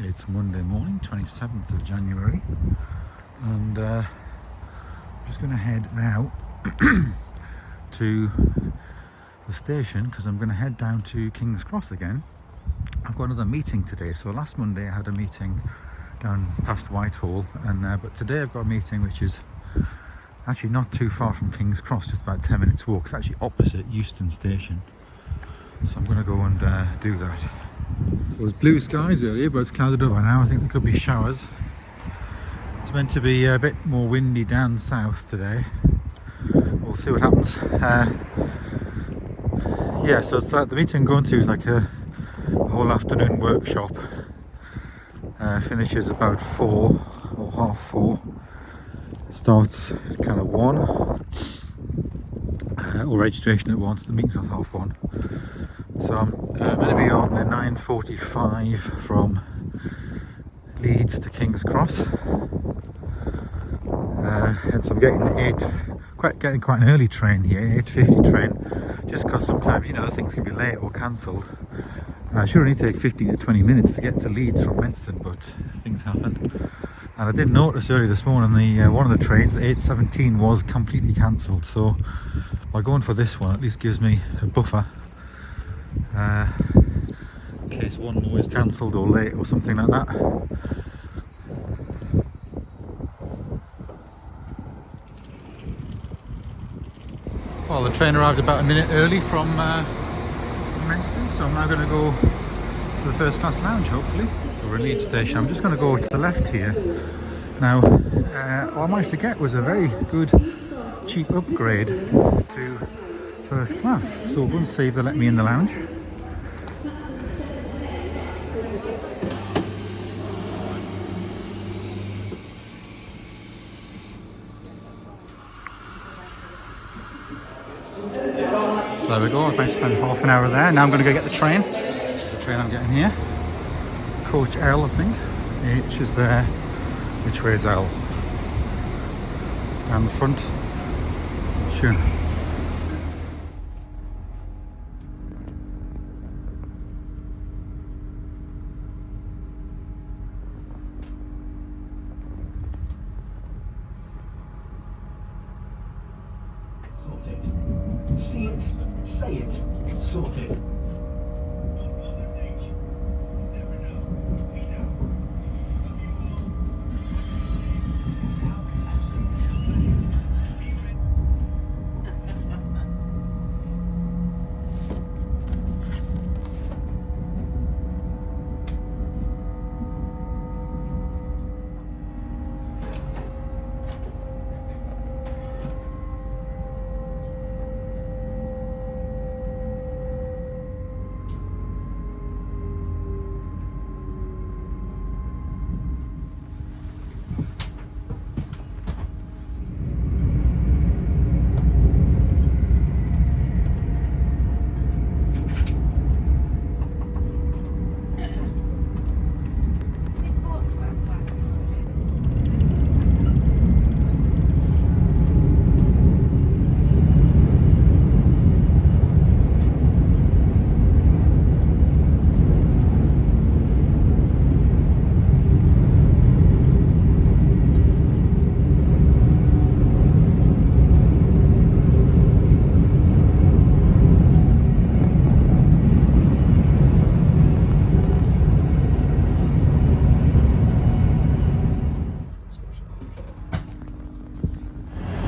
It's Monday morning, 27th of January, and I'm just going to head now to the station because I'm going to head down to King's Cross again. I've got another meeting today. So last Monday I had a meeting down past Whitehall, and but today I've got a meeting which is actually not too far from King's Cross, just about 10 minutes walk. It's actually opposite Euston Station, so I'm going to go and do that. So it was blue skies earlier, but it's clouded over now. I think there could be showers. It's meant to be a bit more windy down south today. We'll see what happens. Yeah, so it's like the meeting I'm going to is like a whole afternoon workshop. Finishes about 4 or half 4. Starts at kind of 1. Or registration at 1, so the meeting's at half 1. So I'm going to be on the 9:45 from Leeds to King's Cross, and so I'm getting getting quite an early train here, 8:50 train, just because sometimes, you know, things can be late or cancelled. It should only take 15 to 20 minutes to get to Leeds from Winston, but things happen. And I did notice earlier this morning one of the trains, the 8:17, was completely cancelled. So by going for this one, at least gives me a buffer. In case one more is cancelled or late or something like that. Well, the train arrived about a minute early from Winston, so I'm now going to go to the first class lounge, hopefully. So we're in Leeds Station. I'm just going to go to the left here. Now, what I managed to get was a very good cheap upgrade to first class. So we'll go and see if they let me in the lounge. So there we go, I spent half an hour there. Now I'm going to go get the train. The train I'm getting here. Coach L, I think. H is there. Which way is L? Down the front. Sure. Sorted. See it, say it, sorted.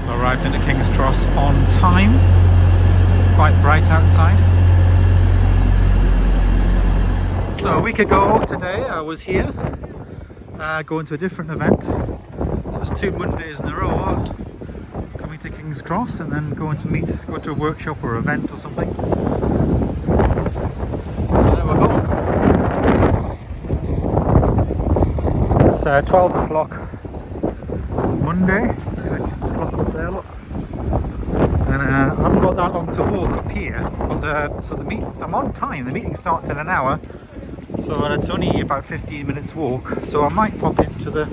Arrived into King's Cross on time. Quite bright outside. So a week ago today I was here going to a different event. So it's 2 Mondays in a row coming to King's Cross and then going to go to a workshop or event or something. So there we go. It's 12 o'clock Monday. See the clock up there, look. And I haven't got that long to walk up here, but so I'm on time. The meeting starts in an hour, so it's only about 15 minutes walk. So I might pop into the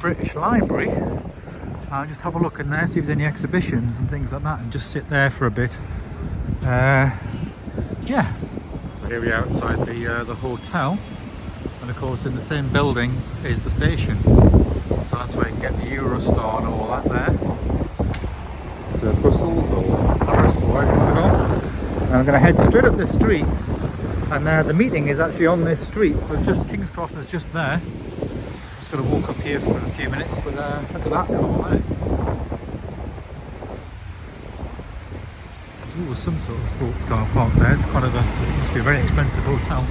British Library and just have a look in there, see if there's any exhibitions and things like that, and just sit there for a bit. Yeah. So here we are outside the hotel. And of course in the same building is the station. So that's where you can get the Eurostar and all that there. To Brussels or Paris or wherever you want to go. And I'm going to head straight up this street. And the meeting is actually on this street. So it's just, King's Cross is just there. I'm just going to walk up here for a few minutes. But look at that car there. There's always some sort of sports car park there. It's kind of a, it must be a very expensive hotel.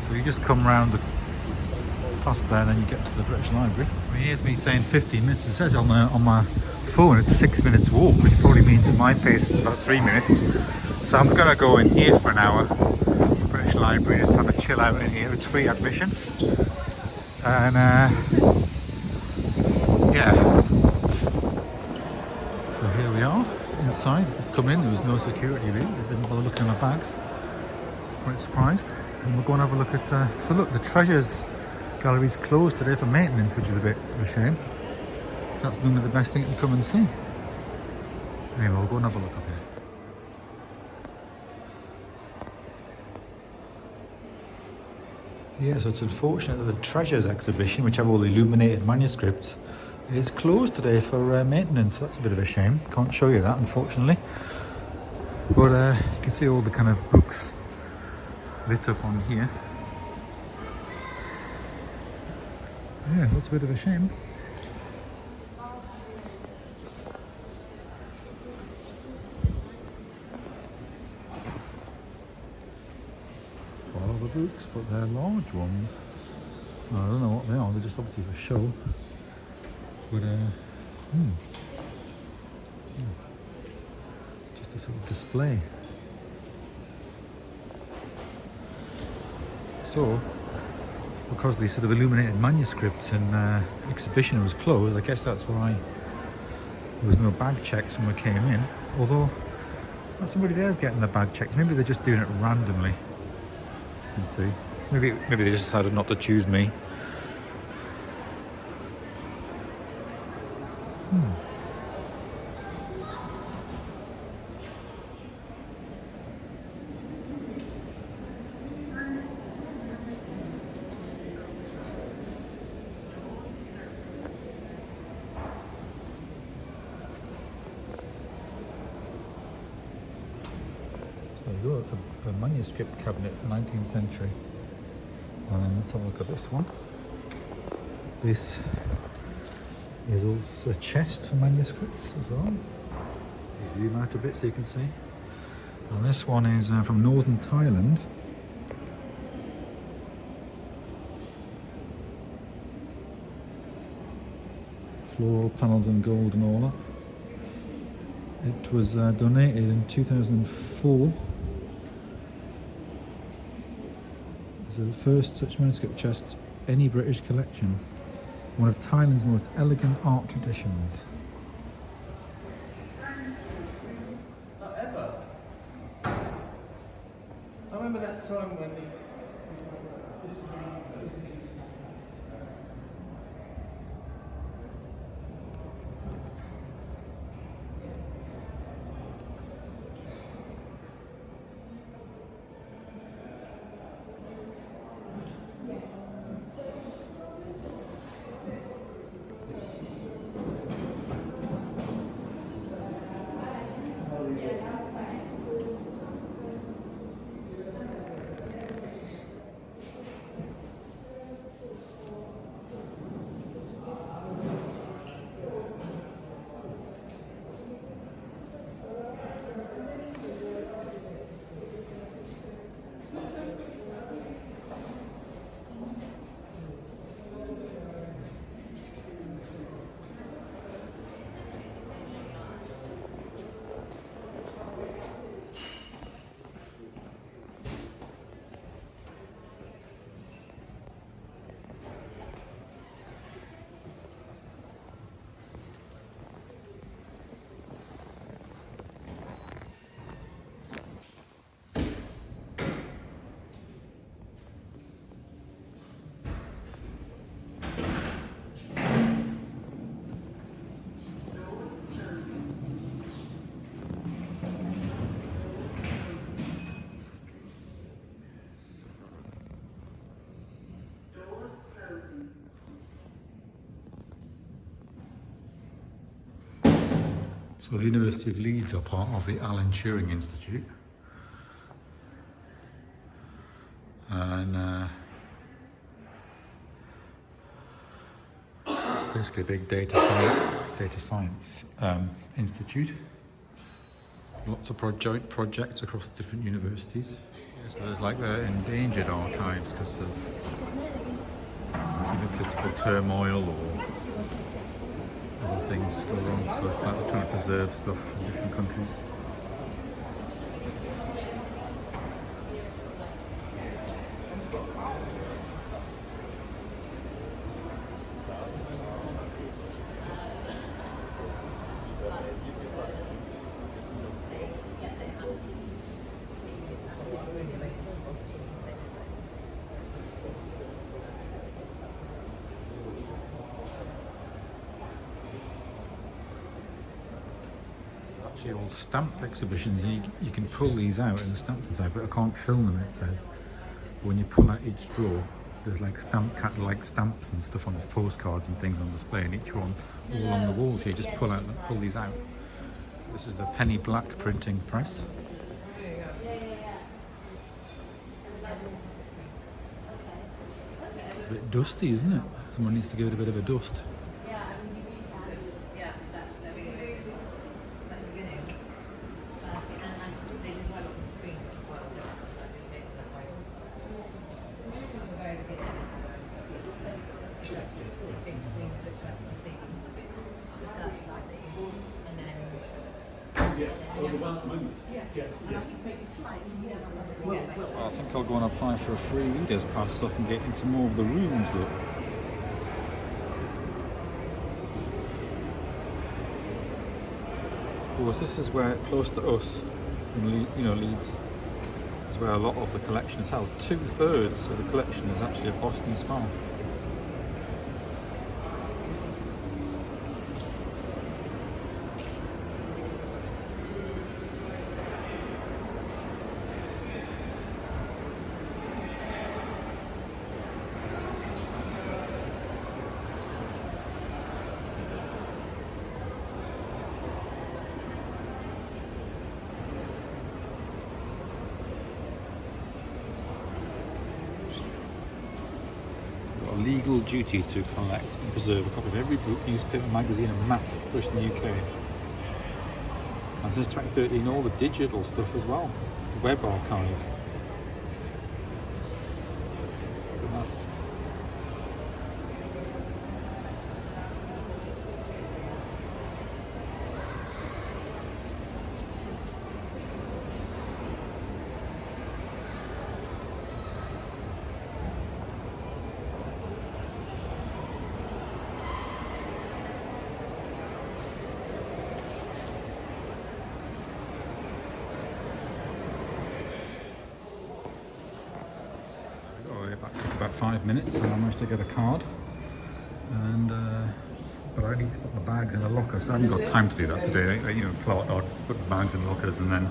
So you just come round past there and then you get to the British Library. I mean, here's me saying 15 minutes. It says on my phone it's 6 minutes walk, which probably means at my pace it's about 3 minutes. So I'm going to go in here for an hour. The British Library, just have a chill out in here. It's free admission. And yeah. So here we are inside. Just come in. There was no security really. Just didn't bother looking at my bags. Quite surprised. And we'll go and have a look at. So look, the Treasures Gallery's closed today for maintenance, which is a bit of a shame. That's normally the best thing to come and see. Anyway, we'll go and have a look up here. Yeah, so it's unfortunate that the Treasures exhibition, which have all the illuminated manuscripts, is closed today for maintenance. That's a bit of a shame. Can't show you that, unfortunately. But you can see all the kind of books lit up on here. Yeah, that's a bit of a shame. All the books, but they're large ones. I don't know what they are, they're just obviously for show. But, just a sort of display. So, because the sort of illuminated manuscripts and exhibition was closed, I guess that's why there was no bag checks when we came in. Although, somebody there's getting the bag checked. Maybe they're just doing it randomly. You can see. Maybe they just decided not to choose me. There you go, it's a manuscript cabinet for 19th century. And then let's have a look at this one. This is also a chest for manuscripts as well. Zoom out a bit so you can see. And this one is from northern Thailand. Floral panels and gold and all that. It was donated in 2004. It's the first such manuscript chest any British collection. One of Thailand's most elegant art traditions. Not ever. I remember that time when So the University of Leeds are part of the Alan Turing Institute. And it's basically a big data science institute. Lots of projects across different universities. So there's like the endangered archives because of political turmoil or other things go wrong. So it's like they're trying to preserve stuff in different countries. Actually, all stamp exhibitions, and you can pull these out and the stamps inside, but I can't film them, it says. But when you pull out each drawer, there's like stamps and stuff on the postcards and things on display, and each one all on the walls here. You just pull these out. This is the penny black printing press. It's a bit dusty, isn't it? Someone needs to give it a bit of a dust. Yes, or the one at the moment. Yes, yes. Well, I think I'll go and apply for a free reader's pass so I can get into more of the rooms. Look. Of course, this is where, close to us, in Leeds, is where a lot of the collection is held. 2/3 of the collection is actually at Boston Spa. Legal duty to collect and preserve a copy of every book, newspaper, magazine and map published in the UK. And since 2013 all the digital stuff as well, web archive. About 5 minutes and I managed to get a card, and but I need to put my bags in a locker, so I haven't got time to do that today. I'll put the bags in lockers and then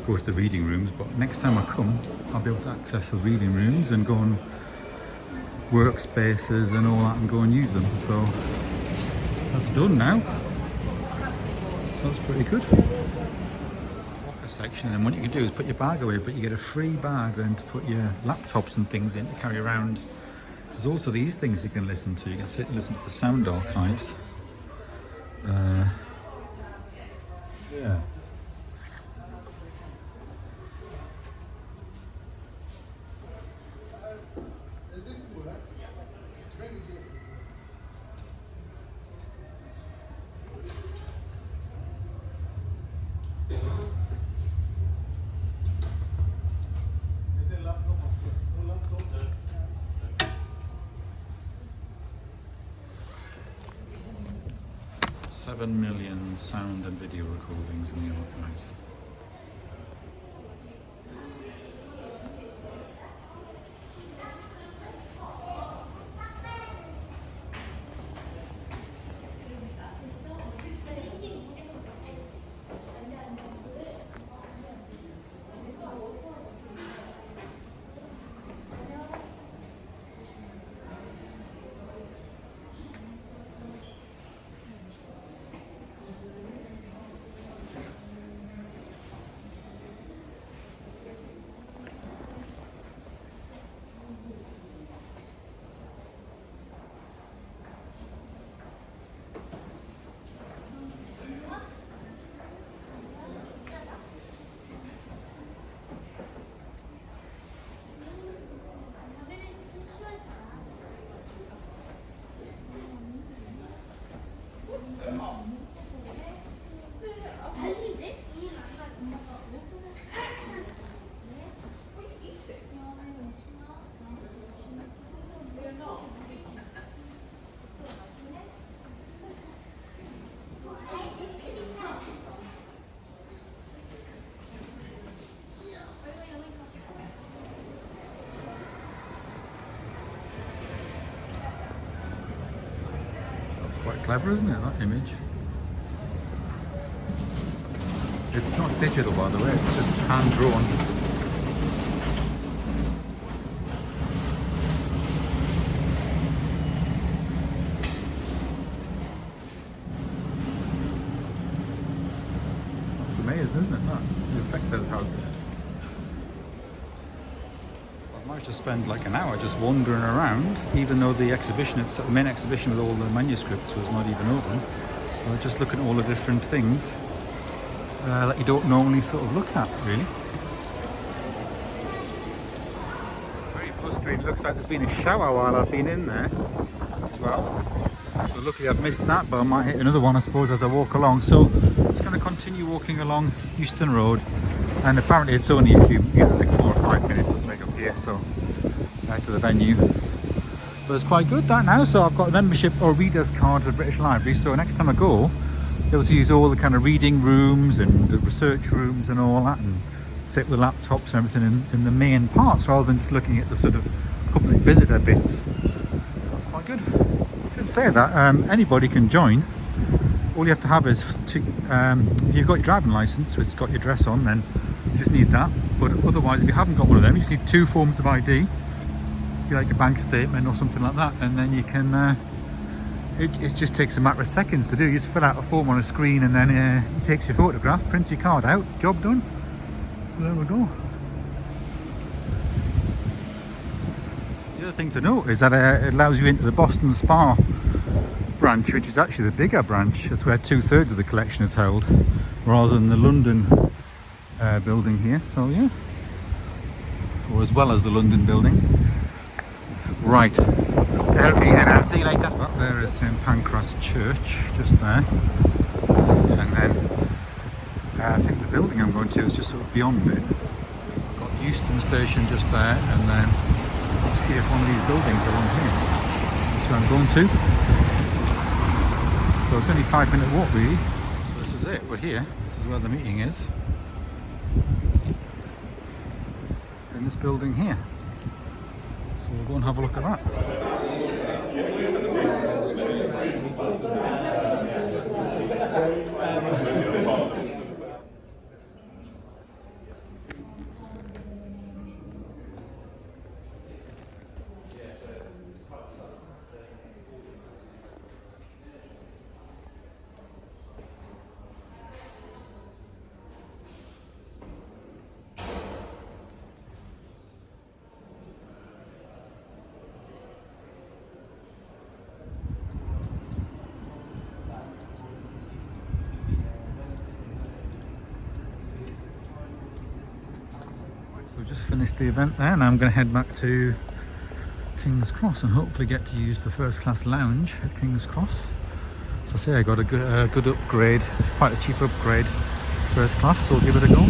go to the reading rooms, but next time I come I'll be able to access the reading rooms and go on workspaces and all that and go and use them. So that's done now. That's pretty good. Section, and what you can do is put your bag away, but you get a free bag then to put your laptops and things in to carry around. There's also these things you can listen to. You can sit and listen to the sound archives. Yeah. Seven million sound and video recordings in the archives. That's quite clever, isn't it, that image? It's not digital, by the way, it's just hand drawn. That's amazing, isn't it? That the effect that it has. I've managed to spend like an hour just wandering around, even though the exhibition, the main exhibition with all the manuscripts was not even open. I was just looking at all the different things that you don't normally sort of look at, really. Very blustering. Looks like there's been a shower while I've been in there as well. So luckily I've missed that, but I might hit another one, I suppose, as I walk along. So I'm just going to continue walking along Euston Road, and apparently it's only a few, like 4 or 5 minutes or something up here, so back to the venue. But it's quite good that now. So I've got a membership or reader's card for the British Library, so next time I go, able to use all the kind of reading rooms and the research rooms and all that, and sit with laptops and everything in the main parts rather than just looking at the sort of public visitor bits. So that's quite good. I should say that anybody can join. All you have to have is to, if you've got your driving license which has got your address on, then you just need that. But otherwise, if you haven't got one of them, you just need 2 forms of ID, like a bank statement or something like that, and then you can it just takes a matter of seconds to do. You just fill out a form on a screen, and then he takes your photograph, prints your card out, job done. So there we go. The other thing to note is that it allows you into the Boston Spa branch, which is actually the bigger branch. That's where 2/3 of the collection is held, rather than the London building here. So yeah, or as well as the London building. Right. Now, see you later. Well, there is St Pancras Church, just there, and then I think the building I'm going to is just sort of beyond it. I've got Euston Station just there, and then here's one of these buildings along here. That's where I'm going to. So it's only a 5-minute walk really. So this is it, we're here. This is where the meeting is. In this building here. So we'll go and have a look at that. So just finished the event there, and I'm going to head back to King's Cross and hopefully get to use the first class lounge at King's Cross. So I say I got a good upgrade, quite a cheap upgrade, first class, so I'll give it a go.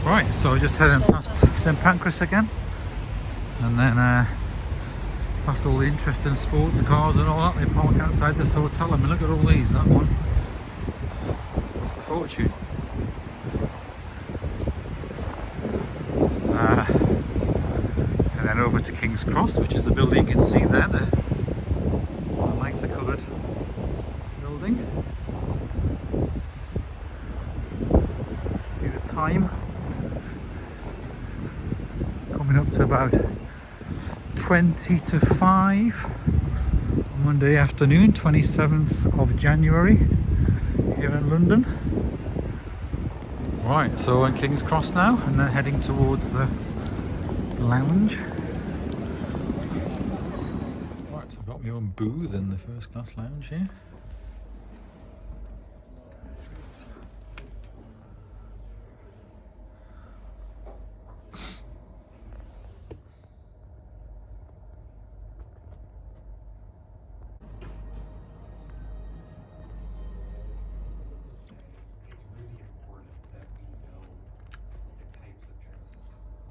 Right, so just heading past St Pancras again, and then past all the interesting sports cars and all that. They park outside this hotel. I mean, look at all these, that one, it's a fortune. And then over to King's Cross, which is the building you can see there, the lighter coloured building. See the time? Coming up to about 20 to 5 on Monday afternoon, 27th of January here in London. Right, so we're in King's Cross now, and then heading towards the lounge. Right, so I've got my own booth in the first class lounge here.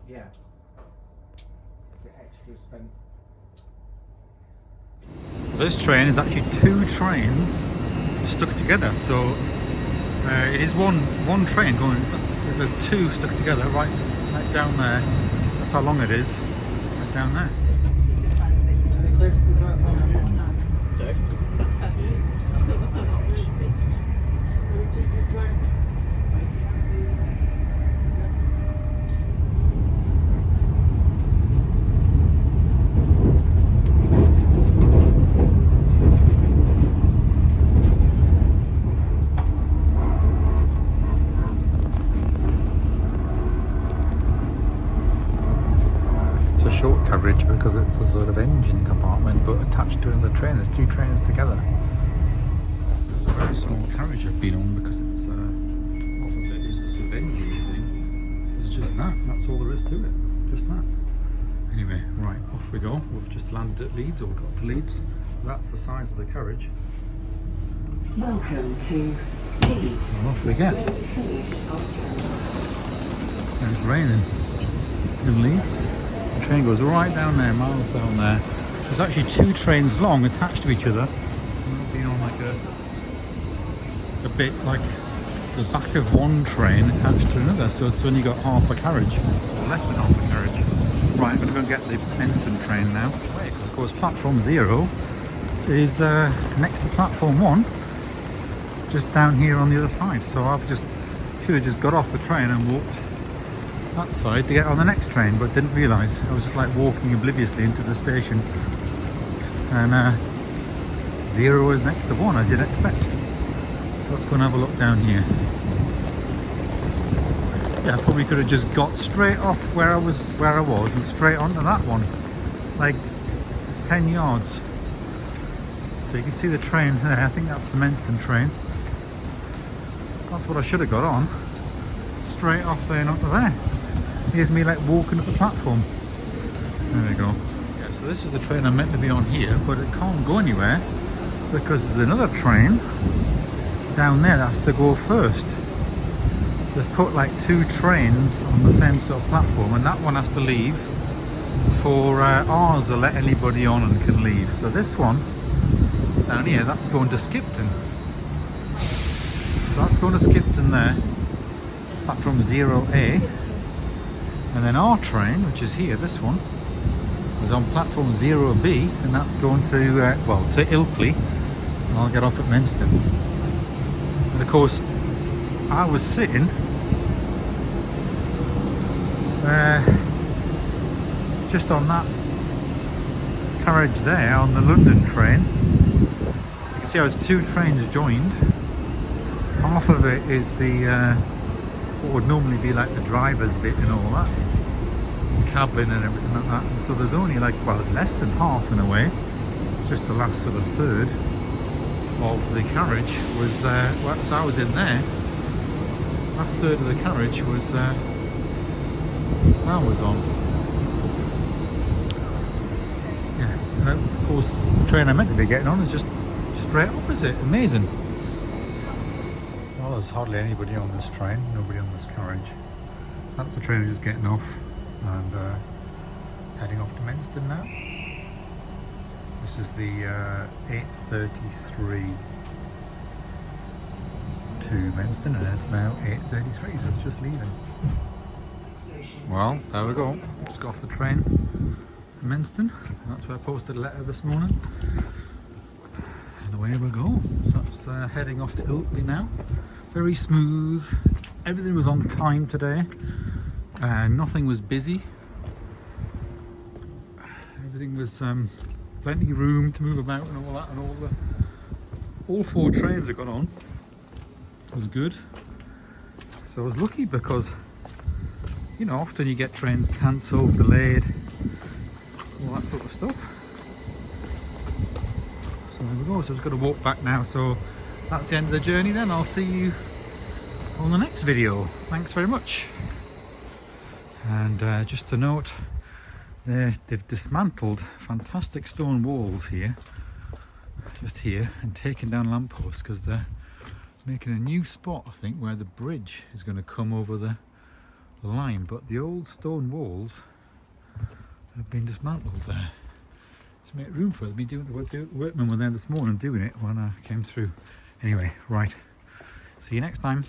Yeah. It's the extra spent. This train is actually 2 trains stuck together, so it is one train going. There's 2 stuck together right down there. That's how long it is, right down there. It's a short carriage because it's a sort of engine compartment, but attached to another train. There's two trains together. It's a very small carriage I've been on because it's half of it is the sort of engine thing. It's just that. That's all there is to it. Just that. Anyway, right, off we go. We've just landed at Leeds, or got to Leeds. That's the size of the carriage. Welcome to Leeds. And off we get. And it's raining in Leeds. The train goes right down there, miles down there. There's actually two trains long attached to each other. I've been on like a bit like the back of one train attached to another, so it's only got half a carriage, or less than half a carriage. Right, I'm going to go and get the Menston train now. Of course, platform 0 is next to platform 1, just down here on the other side. So I've should have just got off the train and walked that side to get on the next train, but didn't realise. I was just like walking obliviously into the station, and 0 is next to 1, as you'd expect. So let's go and have a look down here. Yeah, I probably could have just got straight off where I was and straight onto that one, like 10 yards. So you can see the train there. I think that's the Menston train. That's what I should have got on. Straight off there and onto there. Here's me like walking up the platform. There we go. Yeah, so this is the train I'm meant to be on here, but it can't go anywhere because there's another train down there that has to go first. They've put like two trains on the same sort of platform, and that one has to leave before ours will let anybody on and can leave. So this one down here, that's going to Skipton. So that's going to Skipton there, platform 0A. And then our train, which is here, this one, is on platform 0B, and that's going to, well, to Ilkley, and I'll get off at Menston. And of course, I was sitting just on that carriage there on the London train. So you can see how it's two trains joined. Half of it is the what would normally be like the driver's bit and all that, cabin and everything like that. And so there's only like, well, it's less than half in a way. It's just the last sort of third of the carriage was well, so I was in there. Last third of the carriage was I was on. Yeah, and of course the train I meant to be getting on is just straight opposite. Amazing. Well, there's hardly anybody on this train, nobody on this carriage. So that's the train just getting off and heading off to Menston now. This is the 8:33 to Menston, and it's now 8:33, so it's just leaving. Well, there we go. Just got off the train in Menston. That's where I posted a letter this morning. And away we go. So that's heading off to Ilkley now. Very smooth. Everything was on time today. Nothing was busy. Everything was plenty of room to move about and all that, and all four trains I got on. It was good. So I was lucky because, you know, often you get trains cancelled, delayed, all that sort of stuff. So there we go. So I've got to walk back now. So that's the end of the journey then. I'll see you on the next video. Thanks very much. And just to note, they've dismantled fantastic stone walls here, just here, and taken down lampposts because they're making a new spot, I think, where the bridge is going to come over the line. But the old stone walls have been dismantled there to make room for it. The workmen were there this morning doing it when I came through. Anyway, right. See you next time.